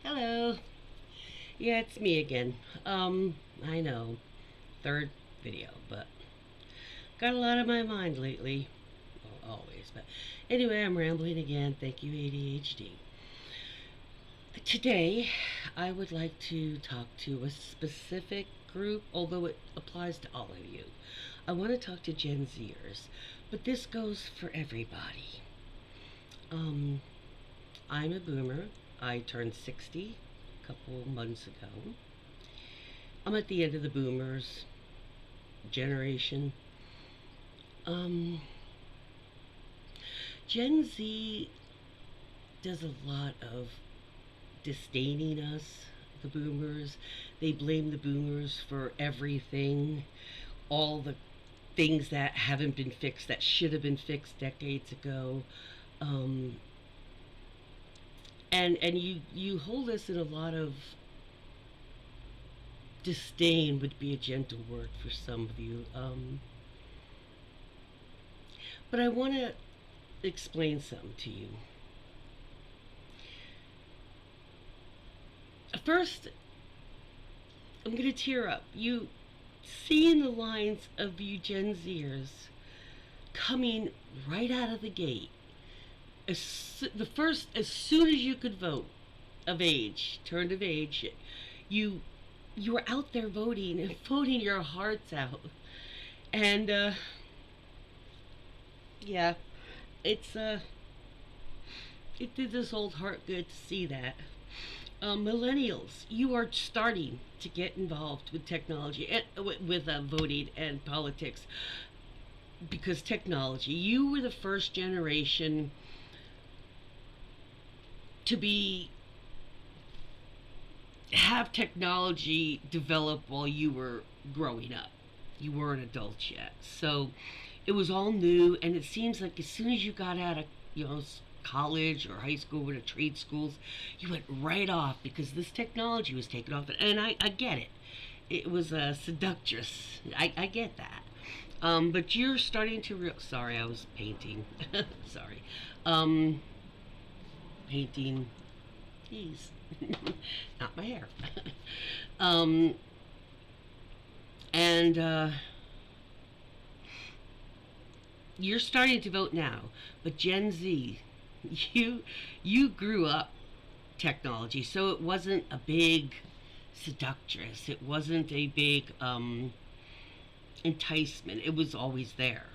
Hello. Yeah, it's me again. I know, third video, but got a lot on my mind lately. Well, always, but anyway, I'm rambling again. Thank you, ADHD. Today, I would like to talk to a specific group, although it applies to all of you. I want to talk to Gen Zers, but this goes for everybody. Um, I'm a boomer. I turned 60 a couple months ago. I'm at the end of the boomers generation. Um, Gen Z does a lot of disdaining us, the boomers. They blame the boomers for everything, all the things that haven't been fixed that should have been fixed decades ago. Um, and you hold us in a lot of disdain would be a gentle word for some of you. But I want to explain something to you. First, I'm going to tear up. You seeing the lines of you Gen Zers coming right out of the gate. As soon as you could vote of age, turned of age, you you were out there voting and voting your hearts out. And yeah, it's it did this old heart good to see that. Millennials, you are starting to get involved with technology and with voting and politics because technology. You were the first generation to be have technology develop while you were growing up. You weren't adults yet, so it was all new. And it seems like as soon as you got out of college or high school or the trade schools, you went right off because this technology was taken off. And I get it. It was seductress. I get that. But you're starting to sorry, I was painting. Sorry. Um, Painting. Geez. Not my hair. um, and you're starting to vote now, but Gen Z, you you grew up technology, so it wasn't a big seductress. It wasn't a big enticement. It was always there.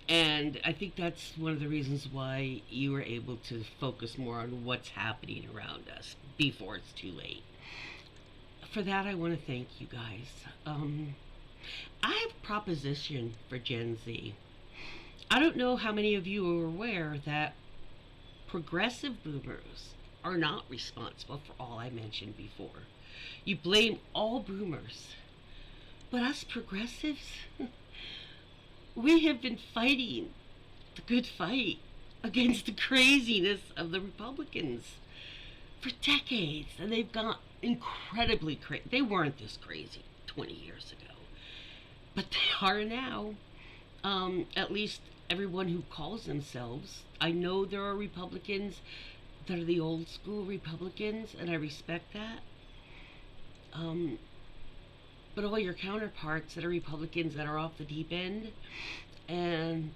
And I think that's one of the reasons why you were able to focus more on what's happening around us before it's too late. For that, I want to thank you guys. I have a proposition for Gen Z. I don't know how many of you are aware that progressive boomers are not responsible for all I mentioned before. You blame all boomers, but us progressives, we have been fighting the good fight against the craziness of the Republicans for decades, and they've gone incredibly crazy. They weren't this crazy 20 years ago, but they are now. At least everyone who calls themselves. I know there are Republicans that are the old school Republicans, and I respect that. Um, but all your counterparts that are Republicans that are off the deep end, and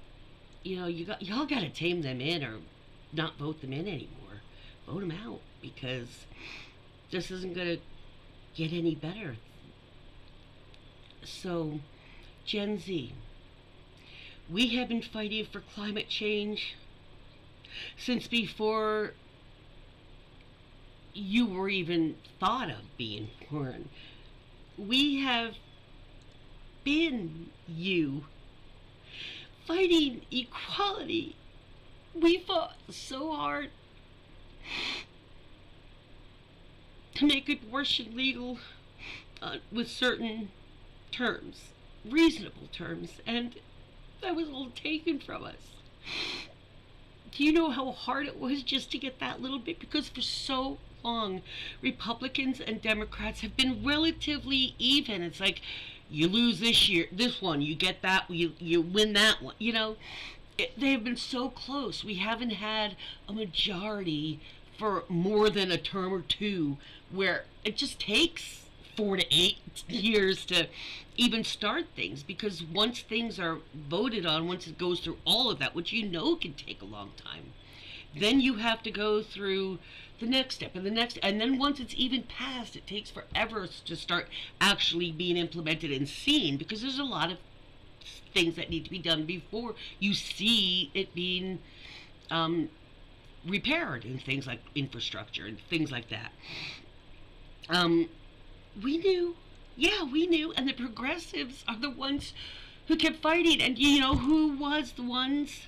y'all got to tame them in or not vote them in anymore. Vote them out because this isn't going to get any better. So, Gen Z, we have been fighting for climate change since before you were even thought of being born. We have been you fighting equality. We fought so hard to make abortion legal with certain terms, reasonable terms, and that was all taken from us. Do you know how hard it was just to get that little bit? Because for so long, Republicans and Democrats have been relatively even. It's like you lose this year, this one, you get that, you win that one. They have been so close. We haven't had a majority for more than a term or two, where it just takes 4 to 8 years to even start things, because once things are voted on, once it goes through all of that, which can take a long time, then you have to go through the next step and the next, and then once it's even passed, it takes forever to start actually being implemented and seen, because there's a lot of things that need to be done before you see it being repaired, and things like infrastructure and things like that. We knew, yeah, we knew, and the progressives are the ones who kept fighting. And who was the ones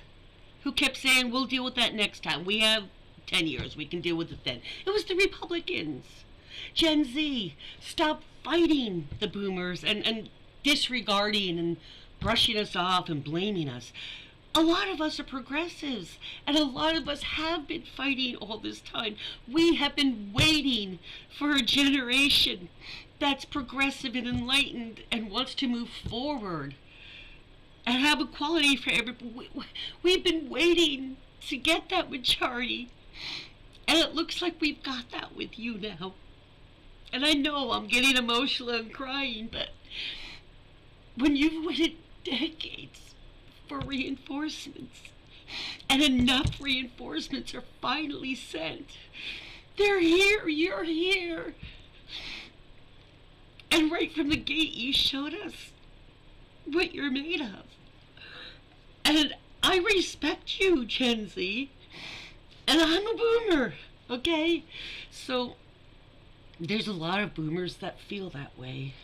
who kept saying, we'll deal with that next time. We have 10 years, we can deal with it then. It was the Republicans. Gen Z, stop fighting the boomers and disregarding and brushing us off and blaming us. A lot of us are progressives, and a lot of us have been fighting all this time. We have been waiting for a generation that's progressive and enlightened and wants to move forward and have equality for everybody. We've been waiting to get that majority, and it looks like we've got that with you now. And I know I'm getting emotional and crying, but when you've waited decades for reinforcements, and enough reinforcements are finally sent, they're here, you're here. And right from the gate, you showed us what you're made of. And I respect you, Gen Z. And I'm a boomer, okay? So there's a lot of boomers that feel that way.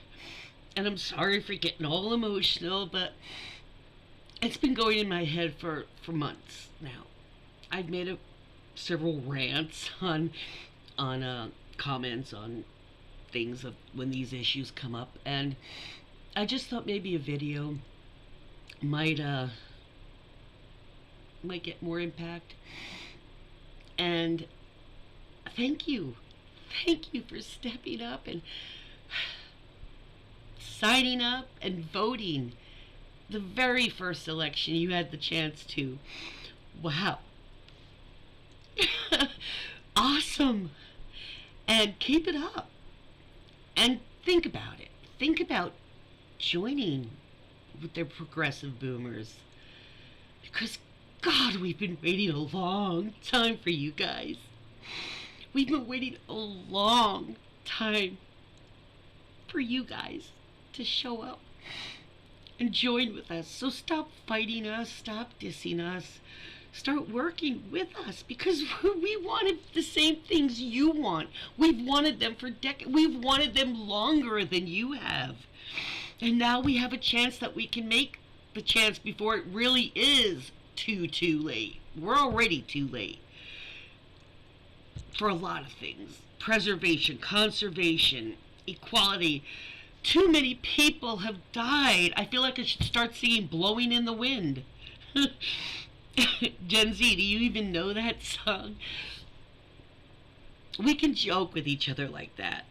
And I'm sorry for getting all emotional, but it's been going in my head for months now. I've made several rants on comments on things of when these issues come up, and I just thought maybe a video might get more impact. And thank you for stepping up and signing up and voting. The very first election you had the chance to. Wow. Awesome. And keep it up. And think about it. Think about joining with their progressive boomers. Because, God, we've been waiting a long time for you guys. We've been waiting a long time for you guys to show up and join with us. So stop fighting us, stop dissing us, start working with us, because we wanted the same things you want. We've wanted them for decades. We've wanted them longer than you have. And now we have a chance that we can make the chance before it really is too late. We're already too late for a lot of things. Preservation, conservation, equality. Too many people have died. I feel like I should start singing Blowing in the Wind. Gen Z, do you even know that song? We can joke with each other like that.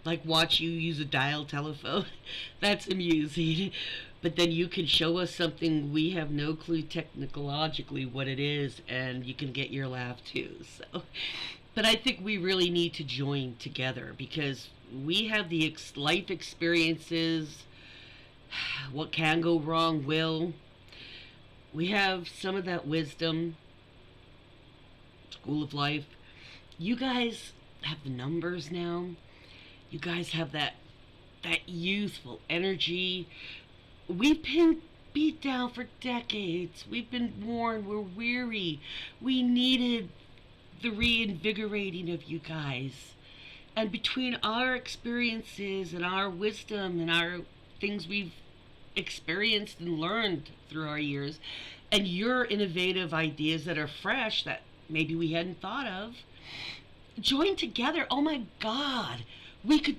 Like watch you use a dial telephone. That's amusing. But then you can show us something we have no clue technologically what it is, and you can get your laugh too. So, but I think we really need to join together, because we have the life experiences. What can go wrong will. We have some of that wisdom. School of life. You guys have the numbers now. You guys have that youthful energy. We've been beat down for decades. We've been worn. We're weary. We needed the reinvigorating of you guys. And between our experiences and our wisdom and our things we've experienced and learned through our years, and your innovative ideas that are fresh that maybe we hadn't thought of, join together. Oh my God. We could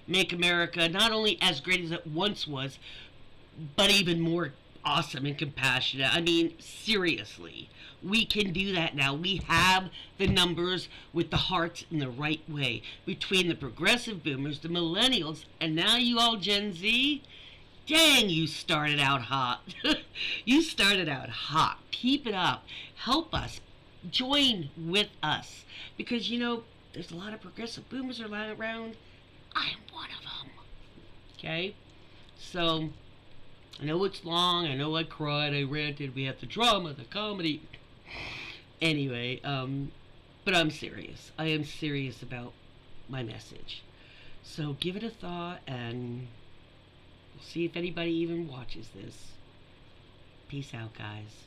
make America not only as great as it once was, but even more awesome and compassionate. I mean, seriously, we can do that now. We have the numbers with the hearts in the right way. Between the progressive boomers, the millennials, and now you all Gen Z, Dang, you started out hot. You started out hot. Keep it up. Help us. Join with us. Because, there's a lot of progressive boomers around. I'm one of them. Okay? So, I know it's long. I know I cried. I ranted. We had the drama, the comedy. Anyway, but I'm serious. I am serious about my message. So give it a thought, and we'll see if anybody even watches this. Peace out, guys.